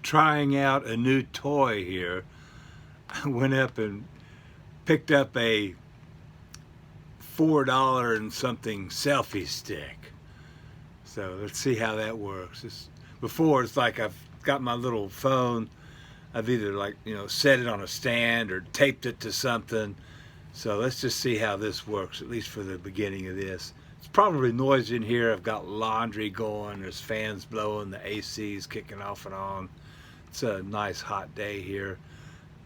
trying out a new toy here. I went up and picked up a $4 and something selfie stick. So let's see how that works. Before, it's like I've got my little phone. I've either, like, set it on a stand or taped it to something. So let's just see how this works, at least for the beginning of this. It's probably noisy in here. I've got laundry going. There's fans blowing. The AC's kicking off and on. It's a nice hot day here.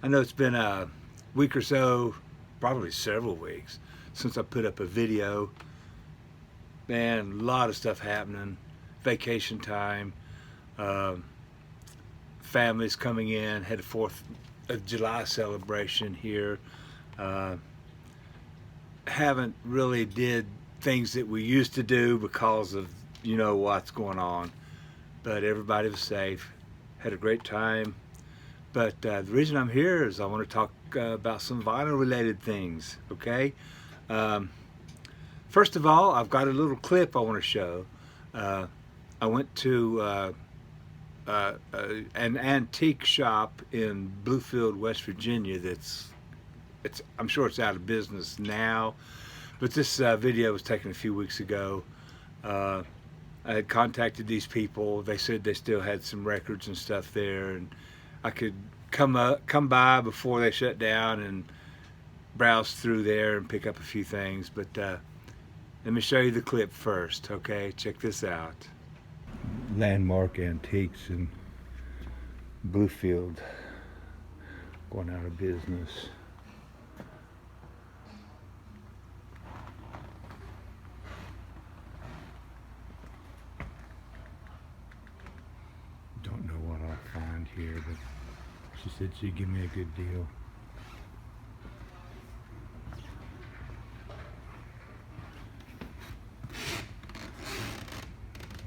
I know it's been a week or so, probably several weeks, since I put up a video. Man, a lot of stuff happening. Vacation time. Families coming in. Had a 4th of July celebration here. Haven't really did things that we used to do because of what's going on. But everybody was safe. Had a great time. But the reason I'm here is I want to talk about some vinyl related things, okay? First of all, I've got a little clip I want to show. I went to an antique shop in Bluefield, West Virginia I'm sure it's out of business now, but this video was taken a few weeks ago. I had contacted these people. They said they still had some records and stuff there, and I could come by before they shut down and browse through there and pick up a few things. But let me show you the clip first, okay? Check this out. Landmark Antiques in Bluefield going out of business. Don't know what I'll find here, but she said she'd give me a good deal.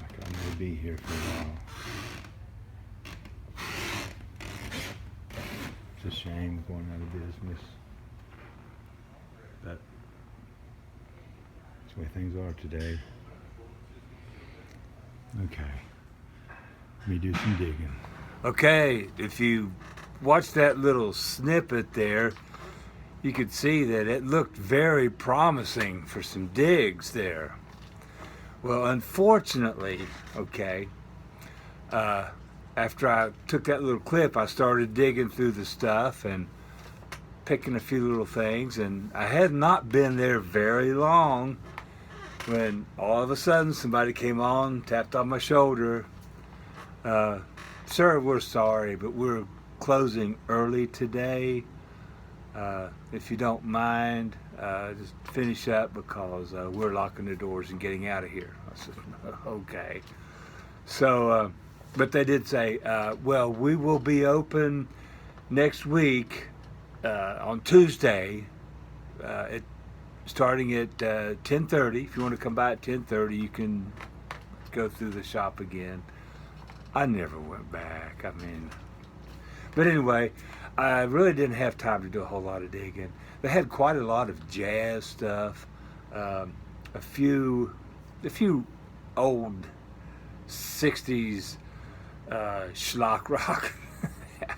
Like I may be here for a while. It's a shame going out of business, but that's the way things are today. Okay. Let me do some digging. Okay, if you watch that little snippet there, you could see that it looked very promising for some digs there. Well, unfortunately, okay, after I took that little clip, I started digging through the stuff and picking a few little things, and I had not been there very long when all of a sudden somebody came on, tapped on my shoulder. Sir, we're sorry, but we're closing early today. If you don't mind, just finish up because we're locking the doors and getting out of here. I said, okay. So, but they did say, well, we will be open next week on Tuesday, starting at 10:30. If you want to come by at 10:30, you can go through the shop again. I never went back. But anyway, I really didn't have time to do a whole lot of digging. They had quite a lot of jazz stuff, a few old 60s schlock rock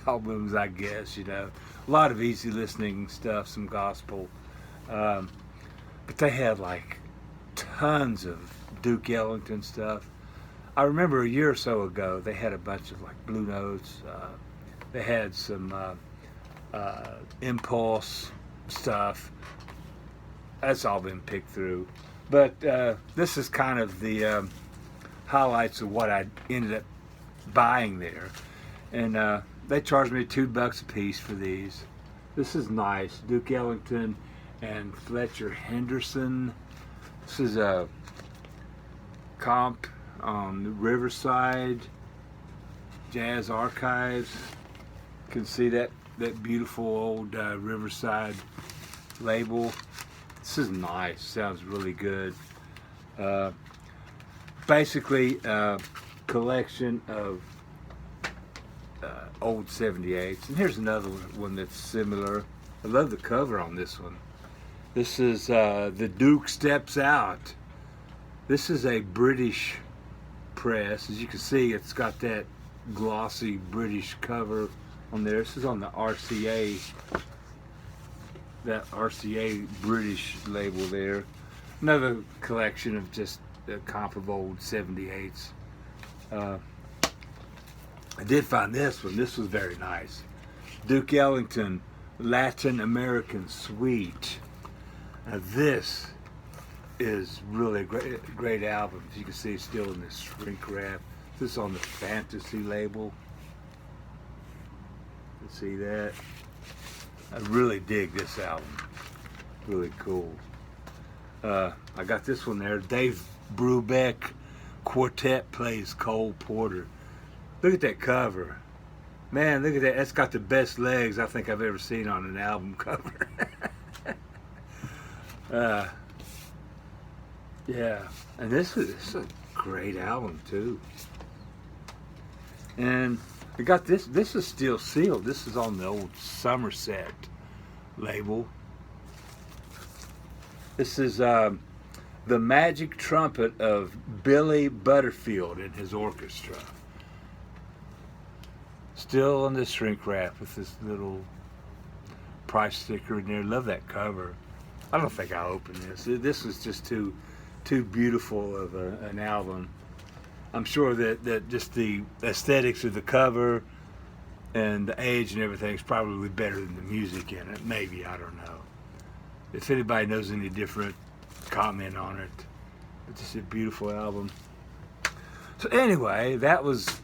albums, I guess, a lot of easy listening stuff, some gospel, but they had like tons of Duke Ellington stuff. I remember a year or so ago they had a bunch of like Blue Notes. They had some Impulse stuff. That's all been picked through. But this is kind of the highlights of what I ended up buying there. And they charged me $2 a piece for these. This is nice. Duke Ellington and Fletcher Henderson. This is a comp on the Riverside Jazz Archives. You can see that beautiful old Riverside label. This is nice. Sounds really good. Basically, a collection of old 78s. And here's another one that's similar. I love the cover on this one. This is The Duke Steps Out. This is a British press. As you can see, it's got that glossy British cover on there. This is on the RCA, that RCA British label there. Another collection of just a comp of old 78s. I did find this one. This was very nice. Duke Ellington, Latin American Suite. Now this is really a great album. As you can see, it's still in this shrink wrap. This is on the Fantasy label. You can see that. I really dig this album. Really cool. I got this one there. Dave Brubeck Quartet plays Cole Porter. Look at that cover. Man, look at that. That's got the best legs I think I've ever seen on an album cover. Yeah, and this is a great album too. And I got this. This is still sealed. This is on the old Somerset label. This is the Magic Trumpet of Billy Butterfield and his orchestra. Still on this shrink wrap with this little price sticker in there. Love that cover. I don't think I'll open this. This was just too beautiful of an album. I'm sure that just the aesthetics of the cover and the age and everything is probably better than the music in it. Maybe, I don't know. If anybody knows any different, comment on it. It's just a beautiful album. So anyway, that was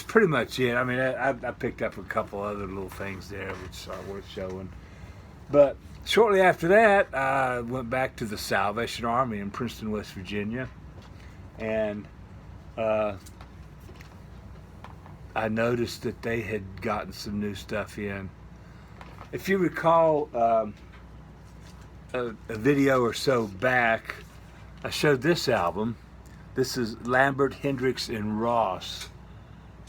pretty much it. I mean, I picked up a couple other little things there which are worth showing. But shortly after that, I went back to the Salvation Army in Princeton, West Virginia. And I noticed that they had gotten some new stuff in. If you recall, a video or so back, I showed this album. This is Lambert, Hendricks, and Ross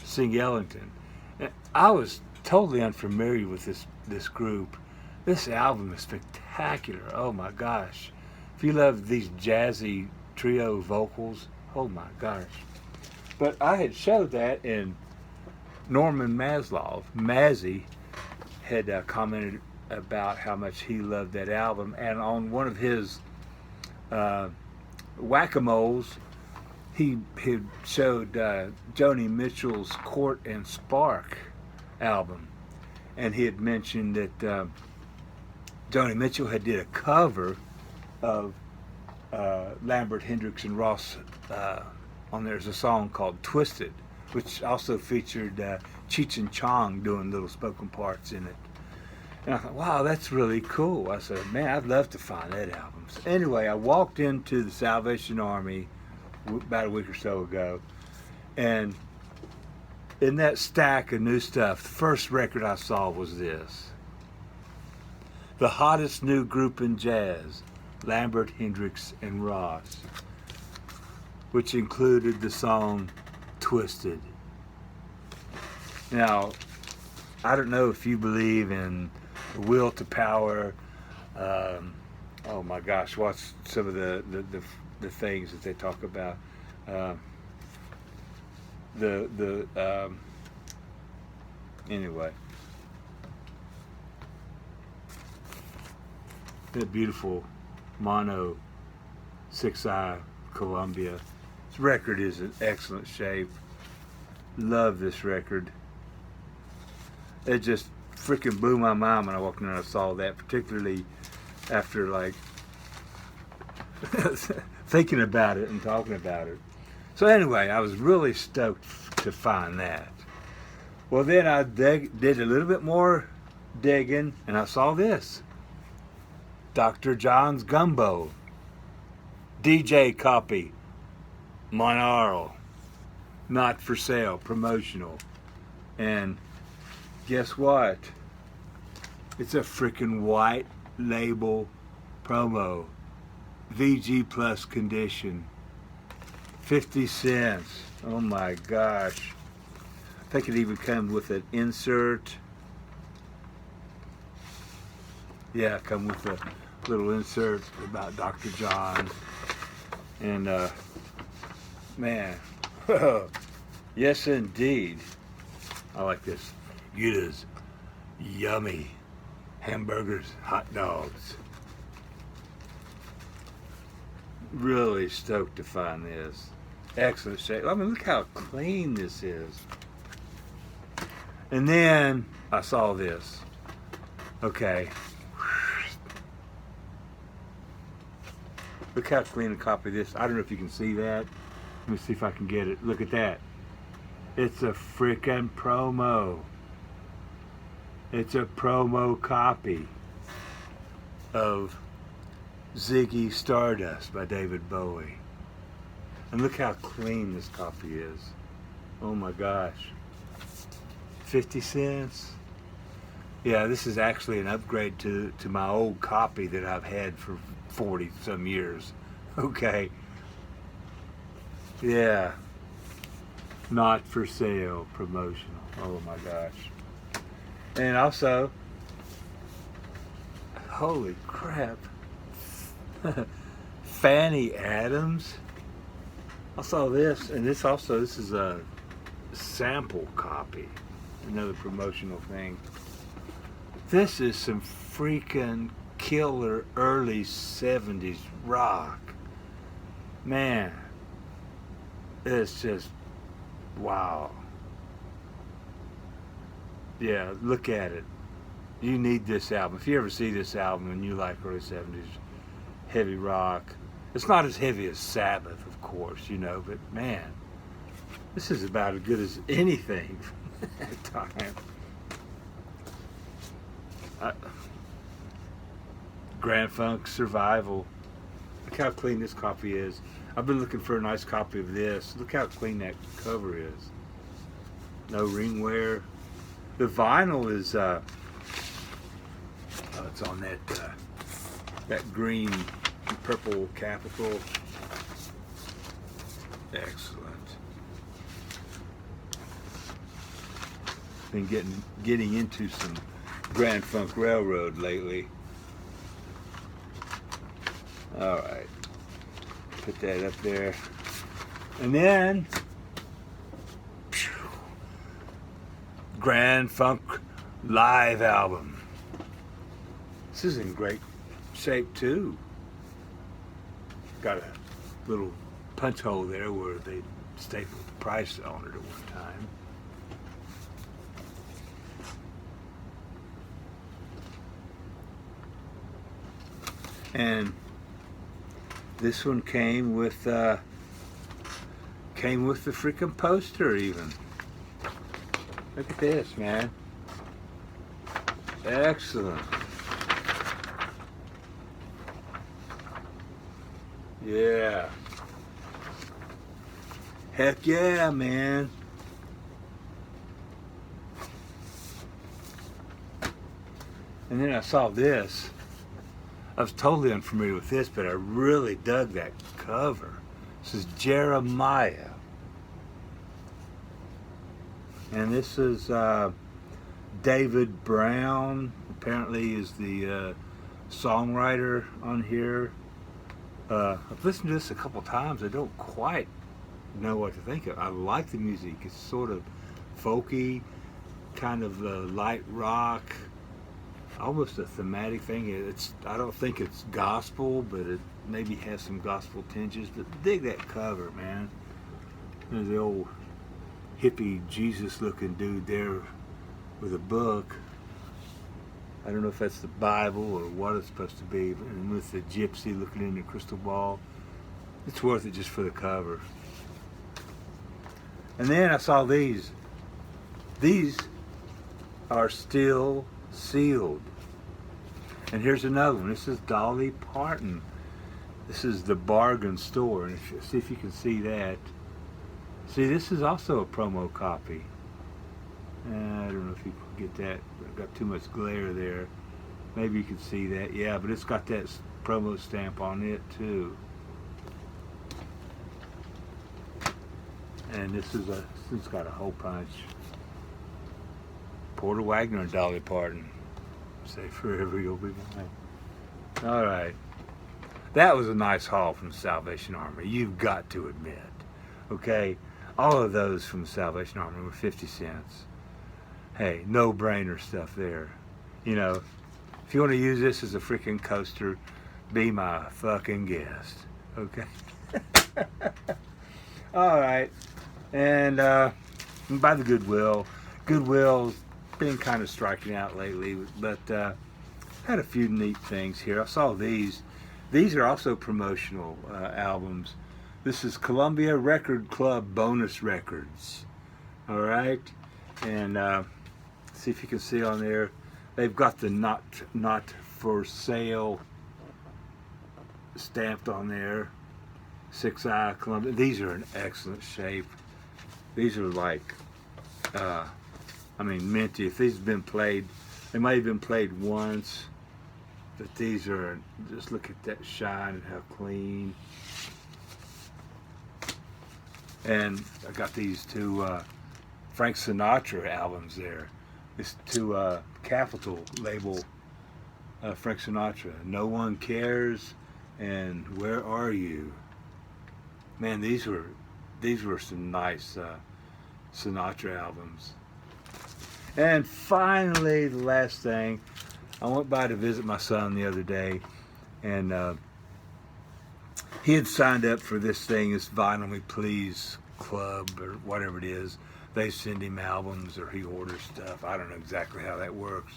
sing Ellington. And I was totally unfamiliar with this group. This album is spectacular. Oh my gosh. If you love these jazzy trio vocals, oh my gosh. But I had showed that, and Norman Maslov, Mazzy, had commented about how much he loved that album. And on one of his whack-a-moles, he had showed Joni Mitchell's Court and Spark album. And he had mentioned that Joni Mitchell had did a cover of Lambert, Hendricks, and Ross. On there's a song called Twisted, which also featured Cheech and Chong doing little spoken parts in it. And I thought, wow, that's really cool. I said, man, I'd love to find that album. So anyway, I walked into the Salvation Army about a week or so ago, and in that stack of new stuff, the first record I saw was this. The hottest new group in jazz, Lambert, Hendricks, and Ross, which included the song Twisted. Now, I don't know if you believe in the will to power. Oh my gosh, what's some of the things that they talk about? Anyway, that beautiful mono 6i Columbia. This record is in excellent shape. Love this record. It just freaking blew my mind when I walked in and I saw that, particularly after like thinking about it and talking about it. So anyway, I was really stoked to find that. Well, then I did a little bit more digging, and I saw this. Dr. John's Gumbo. DJ copy. Monaural. Not for sale. Promotional. And guess what? It's a freaking white label promo. VG plus condition. 50 cents. Oh my gosh. I think it even comes with an insert. Yeah, come with a little insert about Dr. John. And man, Yes, indeed. I like this. Yuta's yummy hamburgers, hot dogs. Really stoked to find this. Excellent shape. I mean, look how clean this is. And then I saw this. Okay. Look how clean a copy of this. I don't know if you can see that. Let me see if I can get it. Look at that. It's a frickin' promo. It's a promo copy of Ziggy Stardust by David Bowie. And look how clean this copy is. Oh my gosh. 50 cents. Yeah, this is actually an upgrade to my old copy that I've had for 40 some years. Okay. Yeah. Not for sale promotional. Oh my gosh. And also, holy crap. Fanny Adams. I saw this, and this is a sample copy. Another promotional thing. This is some freaking killer early 70s rock. Man, it's just wow. Yeah, look at it. You need this album. If you ever see this album and you like early 70s heavy rock, it's not as heavy as Sabbath, of course, you know, but man, this is about as good as anything from that time. Grand Funk Survival. Look how clean this copy is. I've been looking for a nice copy of this. Look how clean that cover is. No ring wear. The vinyl is it's on that green and purple capital. Excellent. Been getting into some Grand Funk Railroad lately. All right, put that up there, and then Grand Funk live album. This is in great shape too. Got a little punch hole there where they stapled the price on it at one time. And this one came with the freaking poster even. Look at this, man. Excellent. Yeah. Heck yeah, man. And then I saw this. I was totally unfamiliar with this, but I really dug that cover. This is Jeremiah. And this is David Brown, apparently is the songwriter on here. I've listened to this a couple times. I don't quite know what to think of. I like the music. It's sort of folky, kind of light rock, almost a thematic thing. I don't think it's gospel, but it maybe has some gospel tinges. But dig that cover, man. There's the old hippie Jesus-looking dude there with a book. I don't know if that's the Bible or what it's supposed to be, but and with the gypsy looking in the crystal ball. It's worth it just for the cover. And then I saw these. These are still sealed. And here's another one. This is Dolly Parton. This is the Bargain Store. And see if you can see that. See, this is also a promo copy. I don't know if you can get that. I've got too much glare there. Maybe you can see that. Yeah, but it's got that promo stamp on it too. And it's got a hole punch. Porter Wagner and Dolly Parton. Say forever you'll be mine. All right. That was a nice haul from Salvation Army. You've got to admit. Okay. All of those from the Salvation Army were 50 cents. Hey, no-brainer stuff there. You know, if you want to use this as a freaking coaster, be my fucking guest. Okay? All right. And by the Goodwill. Goodwill's been kind of striking out lately, but had a few neat things here. I saw these. These are also promotional albums. This is Columbia Record Club bonus records. All right, and see if you can see on there. They've got the not for sale stamped on there. 6i Columbia. These are in excellent shape. These are like, I mean, minty. If these have been played, they might have been played once. But these are, just look at that shine and how clean. And I got these two Frank Sinatra albums there. This two Capitol label Frank Sinatra. No One Cares and Where Are You? Man, these were some nice Sinatra albums. And finally, the last thing, I went by to visit my son the other day, and he had signed up for this thing, this Vinyl Me Please club or whatever it is. They send him albums or he orders stuff. I don't know exactly how that works.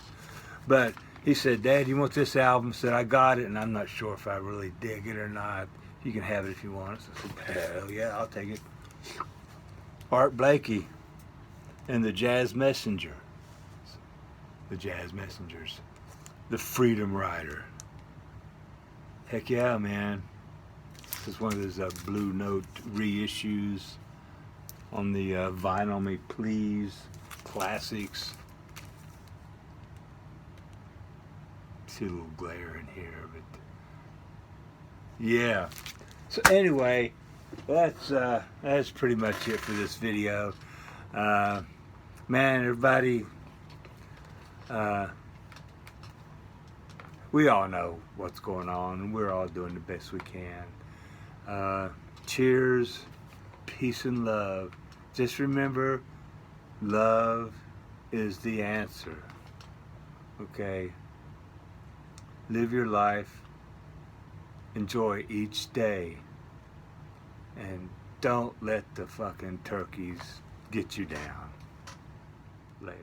But he said, Dad, you want this album? I said, I got it, and I'm not sure if I really dig it or not. You can have it if you want it. So I said, hell yeah, I'll take it. Art Blakey and the Jazz Messenger. The Jazz Messengers. The Freedom Rider. Heck yeah, man. This is one of those Blue Note reissues on the Vinyl Me Please classics. See a little glare in here, but yeah. So anyway, that's pretty much it for this video. Man, everybody, we all know what's going on, and we're all doing the best we can. Cheers, peace and love. Just remember, love is the answer. Okay? Live your life. Enjoy each day. And don't let the fucking turkeys get you down. Later.